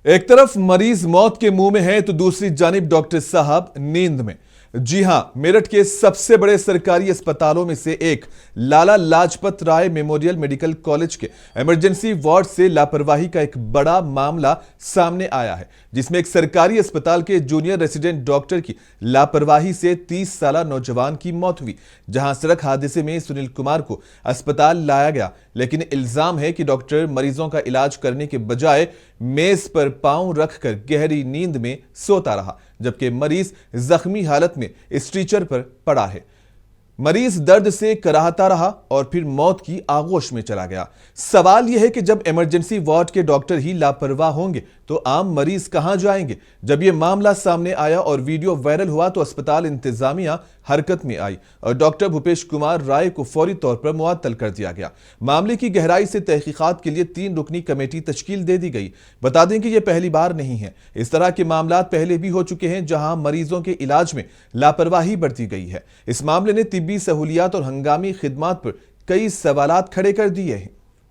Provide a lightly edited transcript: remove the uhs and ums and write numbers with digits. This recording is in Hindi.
एक तरफ मरीज मौत के मुंह में है तो दूसरी जानिब डॉक्टर साहब नींद में। जी हां, मेरठ के सबसे बड़े सरकारी अस्पतालों में से एक Lala Lajpat Rai memorial medical college के इमरजेंसी वार्ड से लापरवाही का एक बड़ा मामला सामने आया है, जिसमें एक सरकारी अस्पताल के जूनियर रेसिडेंट डॉक्टर की लापरवाही से 30 साल नौजवान की मौत हुई। जहां सड़क हादसे में सुनील कुमार को अस्पताल लाया गया, लेकिन इल्जाम है कि डॉक्टर मरीजों का इलाज करने के बजाय मेज पर पांव रखकर गहरी नींद में सोता रहा, जबकि मरीज जख्मी हालत में स्ट्रेचर पर पड़ा है। मरीज दर्द से कराहता रहा और फिर मौत की आगोश में चला गया। सवाल यह है कि जब इमरजेंसी वार्ड के डॉक्टर ही लापरवाह होंगे तो आम मरीज कहां जाएंगे। जब यह मामला सामने आया और वीडियो वायरल हुआ तो अस्पताल इंतजामिया हरकत में आई और डॉक्टर भूपेश कुमार राय को फौरी तौर पर मुअत्तल कर दिया गया। मामले की गहराई से तहकीकात के लिए 3 रुकनी कमेटी तश्कील दे दी गई। बता दें कि यह पहली बार नहीं है, इस तरह के मामला पहले भी हो चुके हैं जहां मरीजों के इलाज में लापरवाही बरती गई है। इस मामले ने तिब्बी सहूलियात और हंगामी खिदमात पर कई सवालात खड़े कर दिए हैं।